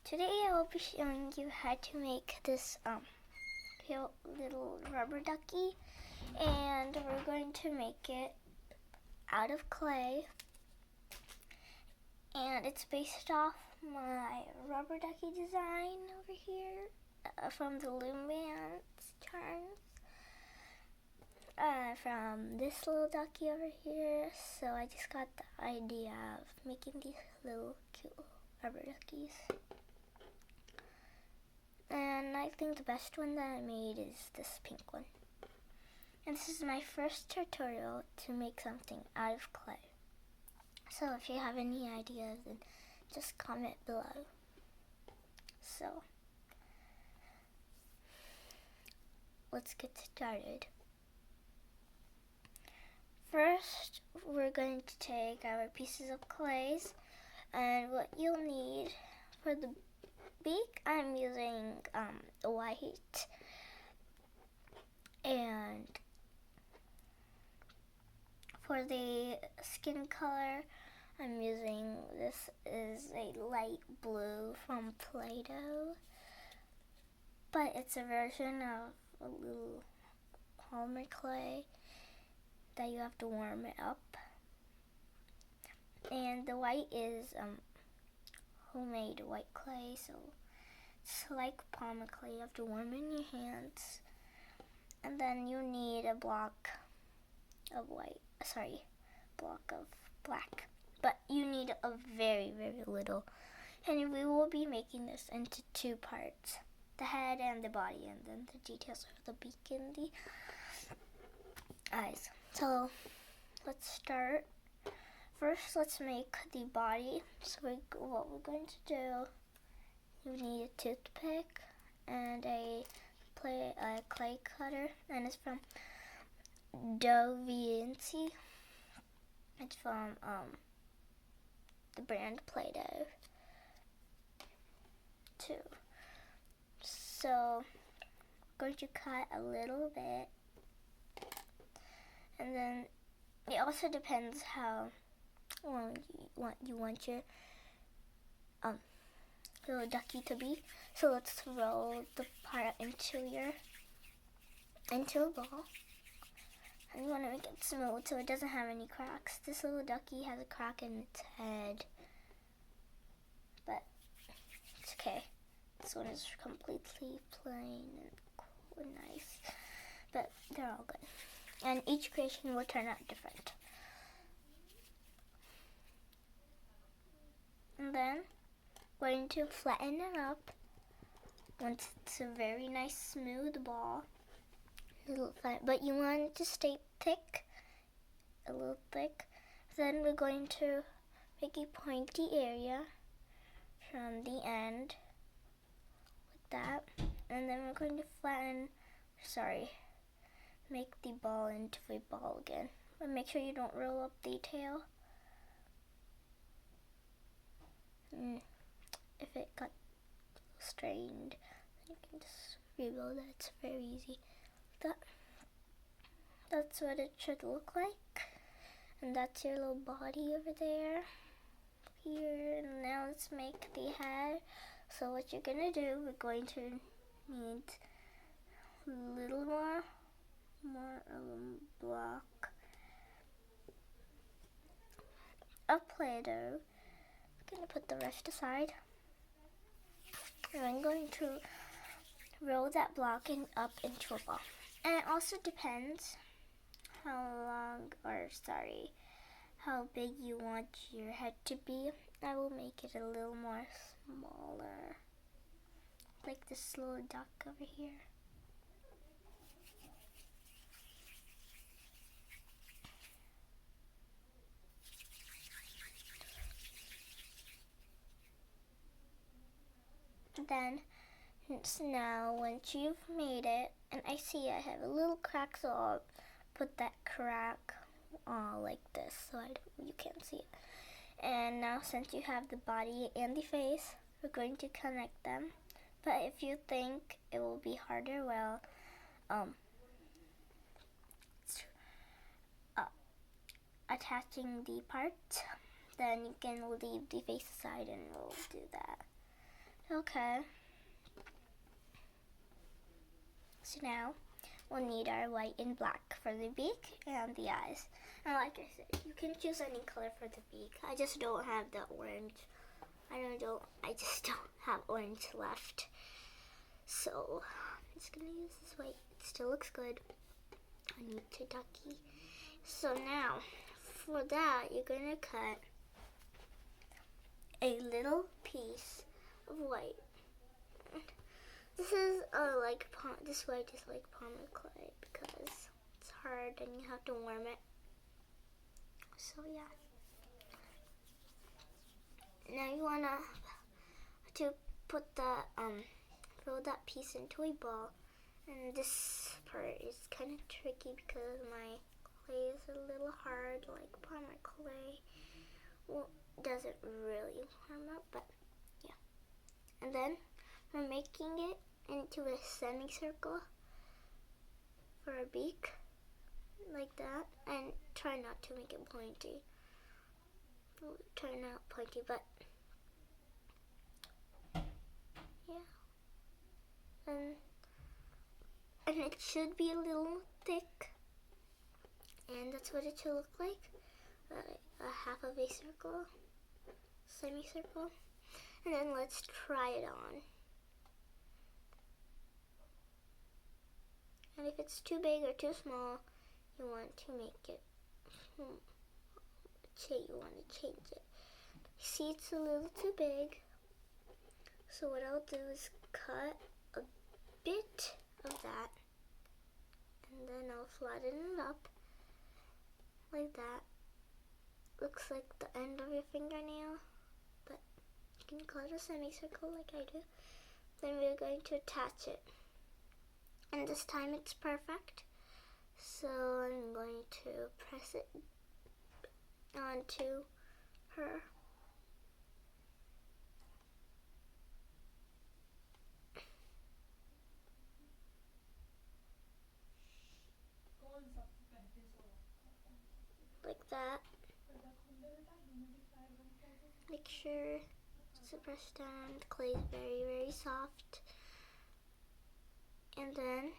Today I will be showing you how to make this cute little rubber ducky, and we're going to make it out of clay, and it's based off my rubber ducky design over here from the Lumans charms, from this little ducky over here. So I just got the idea of making these little cute rubber duckies. And I think the best one that I made is this pink one. And this is my first tutorial to make something out of clay. So if you have any ideas, then just comment below. So let's get started. First, we're going to take our pieces of clays, and what you'll need for the beak, I'm using white, and for the skin color, I'm using, this is a light blue from Play-Doh, but it's a version of a little polymer clay that you have to warm it up. And the white is homemade white clay, so it's like polymer clay. You have to warm in your hands, and then you need a block of black, but you need a very, very little. And we will be making this into two parts, the head and the body, and then the details of the beak and the eyes. So let's start. First, let's make the body. So what we're going to do, you need a toothpick and a clay cutter, and it's from Da Vinci. It's from the brand Play-Doh too. So we're going to cut a little bit, and then it also depends how long you want your little ducky to be. So let's roll the part into a ball. And you want to make it smooth so it doesn't have any cracks. This little ducky has a crack in its head, but it's okay. This one is completely plain and cool and nice, but they're all good. And each creation will turn out different. And then we're going to flatten it up once it's a very nice smooth ball. But you want it to stay thick, a little thick. Then we're going to make a pointy area from the end, like that. And then we're going to make the ball into a ball again. But make sure you don't roll up the tail. If it got strained, you can just rebuild it. It's very easy. That's what it should look like. And that's your little body over there. Here, and now let's make the head. So what you're gonna do, we're going to need a little more block of Play-Doh. I'm gonna put the rest aside. And I'm going to roll that block up into a ball. And it also depends how big you want your head to be. I will make it a little more smaller, like this little duck over here. Then, now once you've made it, and I see I have a little crack, so I'll put that crack like this so you can't see it. And now since you have the body and the face, we're going to connect them. But if you think it will be harder, well, attaching the parts, then you can leave the face aside and we'll do that. Okay. So now we'll need our white and black for the beak and the eyes. And like I said, you can choose any color for the beak. I just don't have the orange. I just don't have orange left. So I'm just gonna use this white. It still looks good. I need to ducky. So now for that, you're gonna cut a little piece of white. This is this white is like palmer clay because it's hard and you have to warm it. So yeah. Now you wanna to put the throw that piece into a ball, and this part is kind of tricky because my clay is a little hard, like palmer clay. Well, doesn't really warm up, but yeah. And then we're making it into a semicircle for a beak, like that, and try not to make it pointy. Turn out pointy, but yeah. And it should be a little thick, and that's what it should look like. A half of a circle, semicircle, and then let's try it on. And if it's too big or too small, you want to make it. You want to change it. See, it's a little too big. So what I'll do is cut a bit of that, and then I'll flatten it up like that. Looks like the end of your fingernail, but you can cut a semicircle like I do. Then we're going to attach it, and this time it's perfect. So I'm going to press it onto her. Like that. Make sure to press down. The clay is very, very soft. And then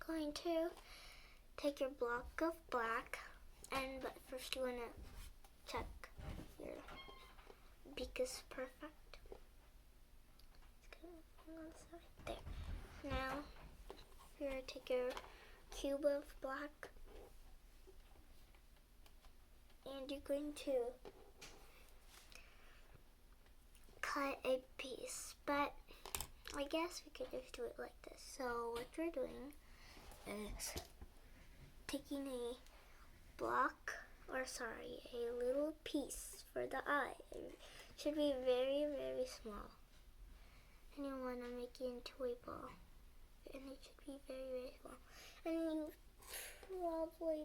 going to take your block of black, but first you want to check your beak is perfect. There. Now you're going to take your cube of black, and you're going to cut a piece, but I guess we could just do it like this. So what we're doing is taking a little piece for the eye. It should be very, very small. And you want to make it into a ball. And it should be very, very small. And you probably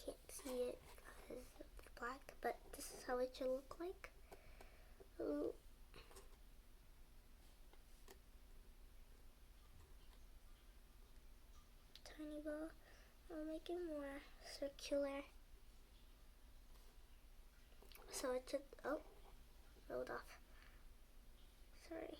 can't see it because it's black, but this is how it should look like. Ooh. Tiny ball. I'll make it more circular. So it should, rolled off. Sorry.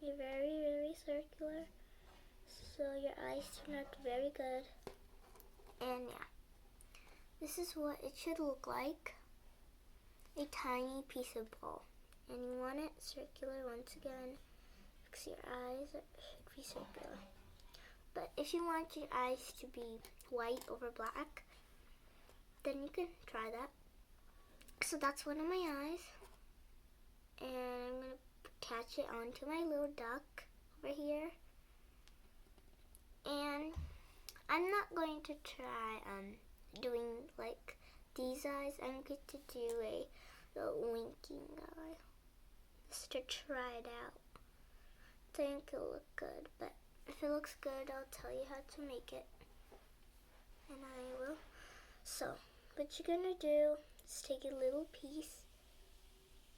Be very, very circular, so your eyes turn out very good. And yeah, this is what it should look like. A tiny piece of ball. And you want it circular once again, because your eyes should be circular. But if you want your eyes to be white over black, then you can try that. So that's one of my eyes. And I'm going to attach it onto my little duck over here. And I'm not going to try doing like these eyes. I'm going to do a winking eye just to try it out. I think it'll look good, but if it looks good, I'll tell you how to make it, and I will. So what you're gonna do is take a little piece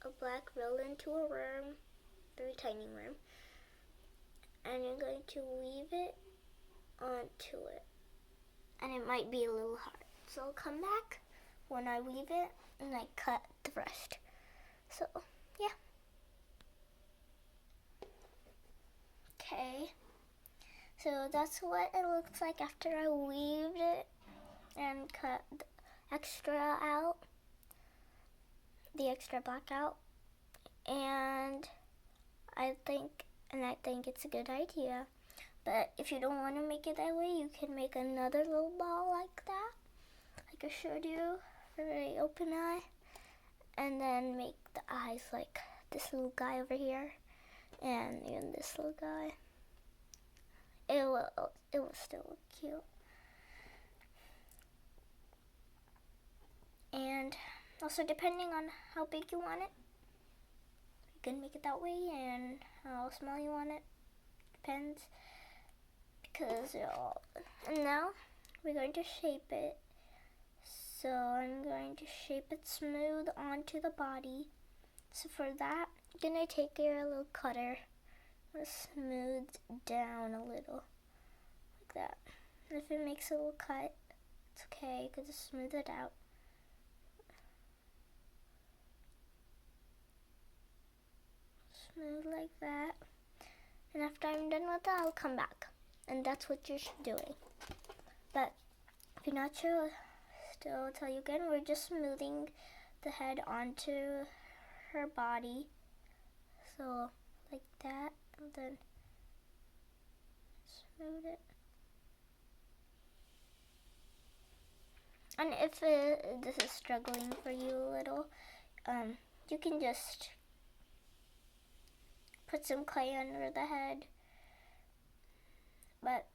of black, roll into a very tiny worm, and you're going to weave it onto it. And it might be a little hard. So I'll come back when I weave it and I cut the rest. So, yeah. Okay. So that's what it looks like after I weaved it and cut the extra out, the extra black out. And I think it's a good idea. But if you don't want to make it that way, you can make another little ball like that, like I showed you for the open eye, and then make the eyes like this little guy over here, and even this little guy. It will still look cute. And also, depending on how big you want it, you can make it that way, and how small you want it depends. And now we're going to shape it. So I'm going to shape it smooth onto the body. So for that, I'm gonna take your little cutter and smooth down a little, like that. And if it makes a little cut, it's okay, because just smooth it out. Smooth like that. And after I'm done with that, I'll come back. And that's what you're doing. But if you're not sure, I'll tell you again, we're just smoothing the head onto her body. So, like that, and then smooth it. And if this is struggling for you a little, you can just put some clay under the head. But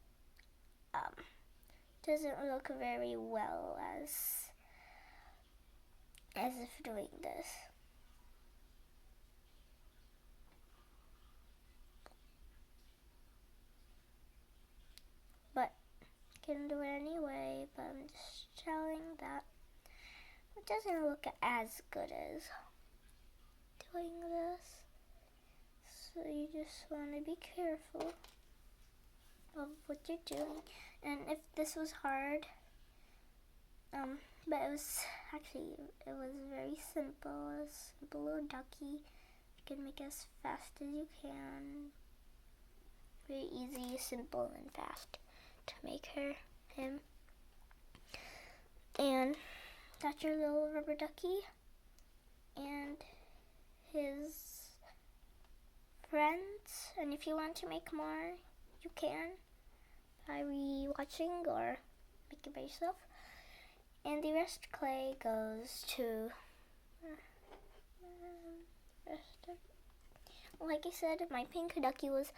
doesn't look very well as if doing this. But can do it anyway. But I'm just telling that it doesn't look as good as doing this. So you just want to be careful of what you're doing. And if this was hard, but it was very simple. A simple little ducky. You can make it as fast as you can. Very easy, simple, and fast to make him. And that's your little rubber ducky and his friends. And if you want to make more, you can by rewatching or make it by yourself. And the rest clay goes to like I said, my pink ducky was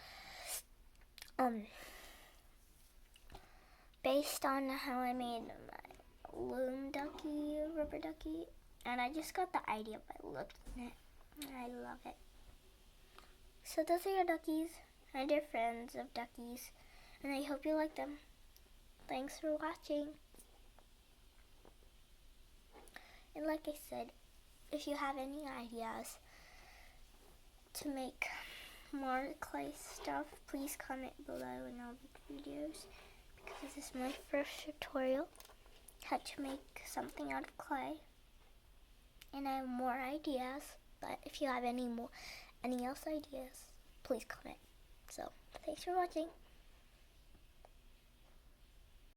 based on how I made my loom ducky, rubber ducky, and I just got the idea by looking at it, and I love it. So those are your duckies and your friends of duckies, and I hope you like them. Thanks for watching. And like I said, if you have any ideas to make more clay stuff, please comment below and I'll make videos, because this is my first tutorial how to make something out of clay, and I have more ideas. But if you have any else ideas, please comment. So thanks for watching.